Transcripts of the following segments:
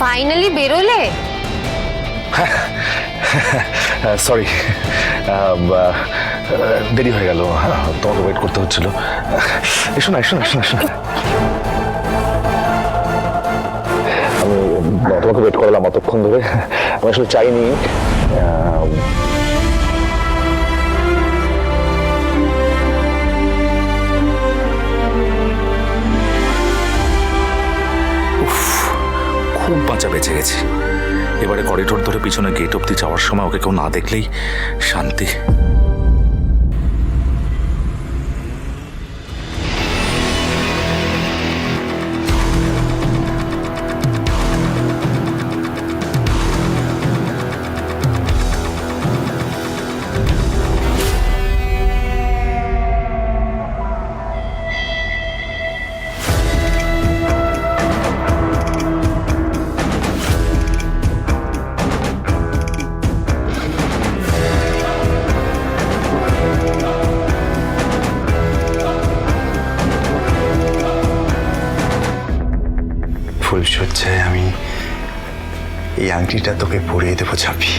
Finally বেরোলে? Sorry, দেরি হয়ে গেল, তোমাকে ওয়েট করতে হচ্ছিল। এসো না, এসো না, এসো না, এসো না। আমি তোমাকে ওয়েট করলাম অতক্ষণ ধরে, আমি আসলে চাইনি। খুব বাঁচা বেঁচে গেছে। এবারে করিডোর ধরে পিছনে গেট অব্দি যাওয়ার সময় ওকে কেউ না দেখলেই শান্তি। ফুলসজ্জায় আমি এই আংটিটা তোকে পরিয়ে দেবো ঝাঁপি।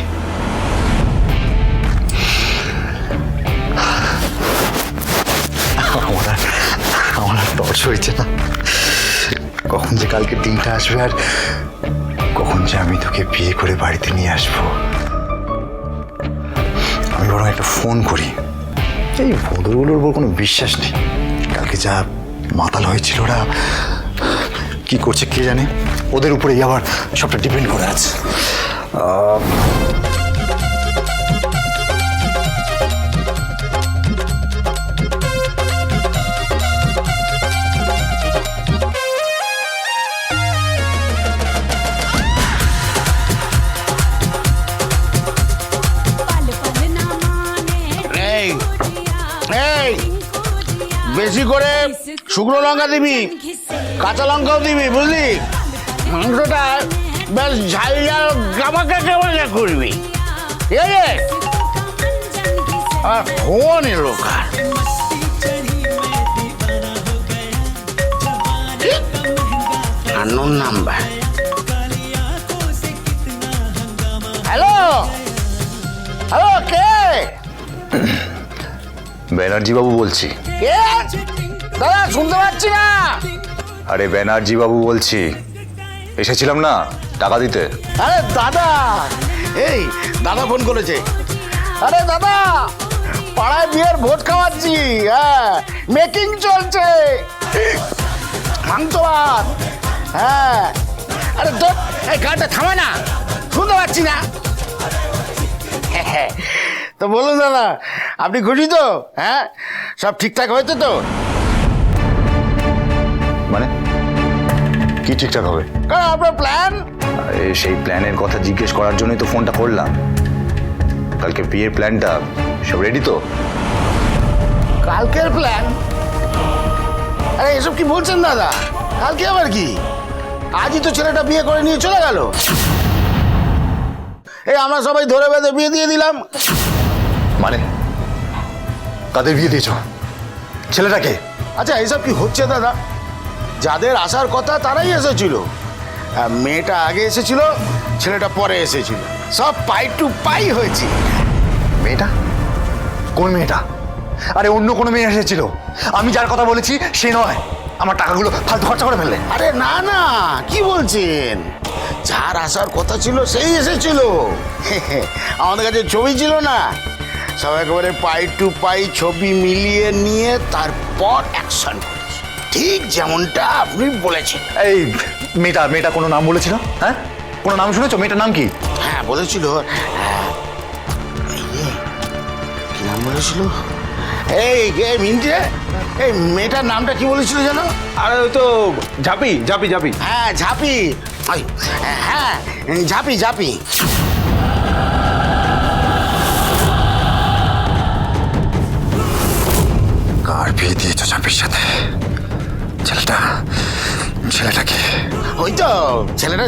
আমার আর টর্চ হয়েছে না, কখন যে কালকে দিনটা আসবে আর কখন যে আমি তোকে বিয়ে করে বাড়িতে নিয়ে আসবো। আমি বরং একটা ফোন করি, এই বদরগুলোর উপর কোনো বিশ্বাস নেই। কালকে যা মাতাল হয়েছিল ওরা কি করছে কে জানে, ওদের উপরেই আবার সবটা ডিপেন্ড করে আছে। বেশি করে শুকনো লঙ্কা দিবি, কাঁচা লঙ্কাও দিবি, বুঝলি? মাংসটা বেশ ঝাল ঝাল গামাকা গামাকা করবি, ঠিক আছে? আর ফোন এলো কার? Unknown number. হ্যালো হ্যালো, কে? ব্যানার্জি বাবু বলছি। কে? দাদা শুনতে পাচ্ছি না। আরে ব্যানার্জি বাবু বলছি, এসেছিলাম না টাকা দিতে। আরে দাদা, এই দাদা ফোন করেছে। আরে দাদা, পাড়ায় বিয়ের ভোট খাওয়াচ্ছি, হ্যাঁ, মেকিং চলছে, মাংস ভাত, হ্যাঁ। আরে তো এই গানটা থামা না, শুনতে পাচ্ছি না। তো বলুন দাদা, আপনি খুশি তো? হ্যাঁ, সব ঠিকঠাক হয়েছে তো? মানে কি ঠিকঠাক হবে? কারণ আপনার প্ল্যান। আরে সেই প্ল্যানের কথা জিজ্ঞেস করার জন্যই তো ফোনটা করলাম। কালকে বিয়ের প্ল্যানটা সব রেডি তো? কালকের প্ল্যান? আরে এসব কি বলছেন দাদা? কালকে আবার কি? আজই তো ছেলেটা বিয়ে করে নিয়ে চলে গেল। এই আমরা সবাই ধরে বেঁধে বিয়ে দিয়ে দিলাম। মানে কাদের বিয়ে দিয়েছ? ছেলেটাকে? আচ্ছা, এসব কি হচ্ছে দাদা? যাদের আসার কথা তারাই এসেছিল। মেয়েটা আগে এসেছিল, ছেলেটা পরে এসেছিল, সব পাই টু পাই হয়েছে। মেয়েটা? কোন মেয়েটা? আরে অন্য কোনো মেয়ে এসেছিল, আমি যার কথা বলেছি সে নয়। আমার টাকাগুলো ফালতু খরচা করে ফেললে। আরে না না, কি বলছেন? যার আসার কথা ছিল সেই এসেছিল। আমাদের কাছে ছবি ছিল না, সব একেবারে পাই টু পাই ছবি মিলিয়ে নিয়ে তারপর অ্যাকশন করেছি, ঠিক যেমনটা আপনি বলেছেন। এই মেয়েটা কোনো নাম বলেছিল? হ্যাঁ, কোনো নাম শুনেছো? মেয়েটার নাম কি? হ্যাঁ বলেছিল, কি নাম বলেছিল? এই মিন্টে, এই মেয়েটার নামটা কি বলেছিল জানো? আরে ওই তো ঝাপি ঝাপি ঝাপি। হ্যাঁ ঝাপি, হ্যাঁ ঝাপি ঝাপি। কার বিয়ে দিয়েছো ঝাপির সাথে? ছেলেটাকে? ওই তো ছেলেটা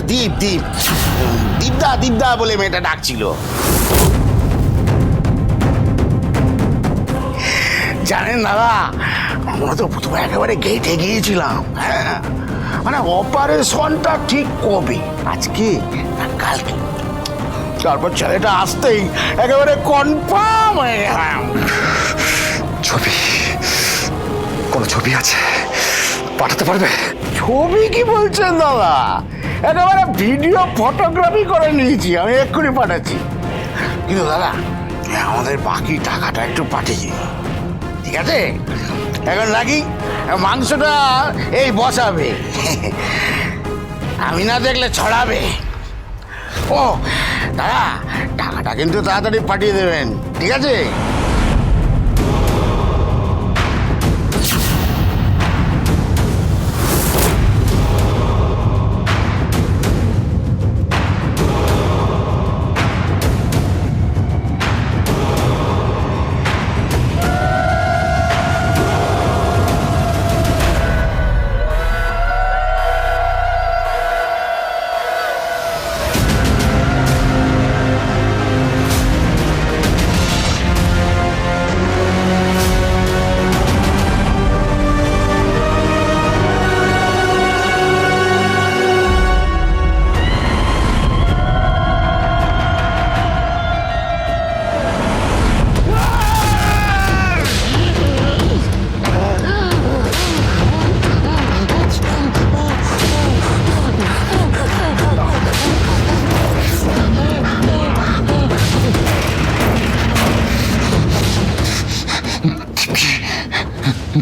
দীপদা বলে মেয়েটা ডাকছিল। জানেন দাদা, আমরা তো প্রথমে একেবারে গেটে গিয়েছিলাম, হ্যাঁ, মানে অপারেশনটা ঠিক কবে, আজকে না কালকে? তারপর ছেলেটা আসতেই একেবারে কনফার্ম হয়ে গেলাম। ছবি, কোনো ছবি আছে পাঠাতে পারবে? ছবি কি বলছেন দাদা, একেবারে ভিডিও ফটোগ্রাফি করে নিয়েছি, আমি এক্ষুনি পাঠাচ্ছি। কিন্তু দাদা আমাদের বাকি টাকাটা একটু পাঠিয়ে দিন, ঠিক আছে? এখন লাগি মাংসটা এই বসাবে, আমি না দেখলে ছড়াবে। ও দাদা, টাকাটা কিন্তু তাড়াতাড়ি পাঠিয়ে দেবেন, ঠিক আছে?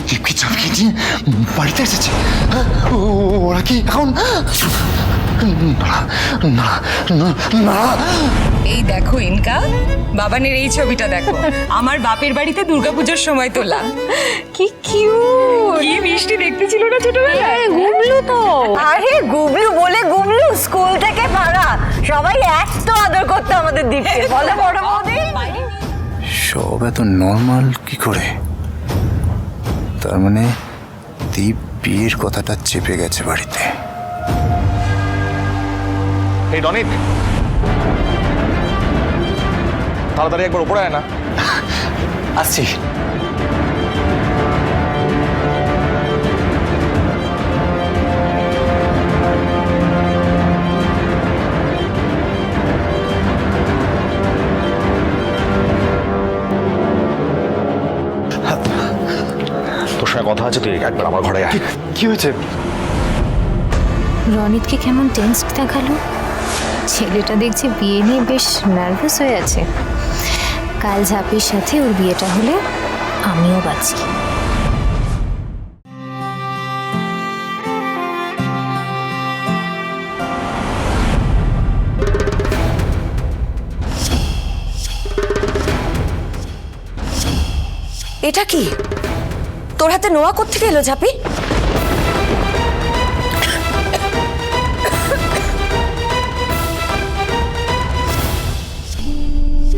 দীপকে চাপিয়ে দিয়ে বাড়িতে এসেছে? ওরা কি এখন? না না না, এই দেখো ইনকা, বাবানের এই ছবিটা দেখো, আমার বাপের বাড়িতে দুর্গাপূজার সময় তোলা। কি কিউট, কি মিষ্টি দেখতে ছিল না ছোটবেলায়? গুবলু তো। আরে গুবলু বলে গুবলু, স্কুল থেকে ভাড়া, সবাই এত আদর করতে আমাদের দীপকে, বলে বড় বৌদি। সব এত নর্মাল কি করে? তার মানে দীপ বিয়ের কথাটা চেপে গেছে বাড়িতে। এই রনিত, তাড়াতাড়ি একবার উপরে আয় না। আসছি। তোর সঙ্গে কথা আছে, তুই একবার আমার ঘরে আয়। কি হয়েছে? রনিতকে কেমন টেন্সড দেখালো। ছেলেটা দেখছি বিয়ে নিয়ে বেশ নার্ভাস হয়ে আছে। কাল ঝাপির সাথে ওর বিয়েটা হলে আমিও বাঁচি। এটা কি তোর হাতে নোয়া কোত্থেকে এলো ঝাপি?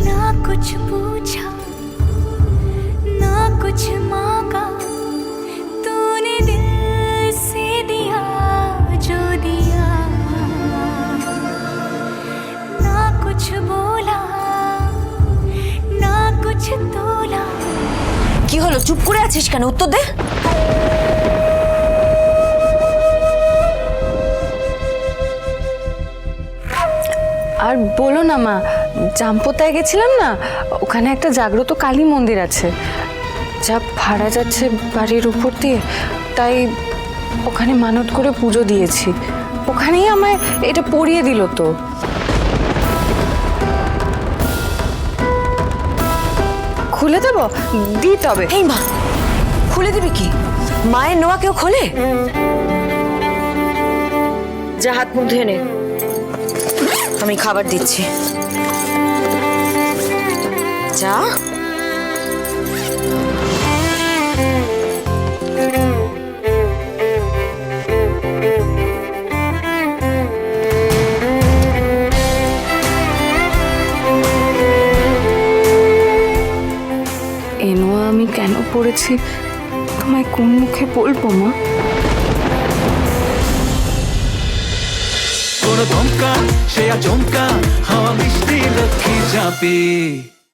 ना कुछ पूछा ना कुछ मांगा, तूने दिल से दिया जो दिया, ना कुछ बोला ना कुछ तोला। কি হলো, চুপ করে আছিস কেন? উত্তর দে। আর বলো না মা, জামপোতায় গেছিলাম না, ওখানে একটা জাগ্রত কালী মন্দির আছে, যা ভাড়া যাচ্ছে বাড়ির উপর দিয়ে, তাই ওখানে মানত করে পুজো দিয়েছি। ওখানেই আমায় এটা পরিয়ে দিল। তো খুলে দেবো? দি তবে। এই মা, খুলে দিবি কি? মায়ের নোয়া কেউ খোলে? যা হাত মুখ ধুয়ে নে, আমি খাবার দিচ্ছি। যা। এ নোয়া আমি কেন পড়েছি তোমায় কোন মুখে বলবো মা? কোনো ধমকা সে আচমকা হাওয়া মিষ্টি লক্ষ্মী চাপে।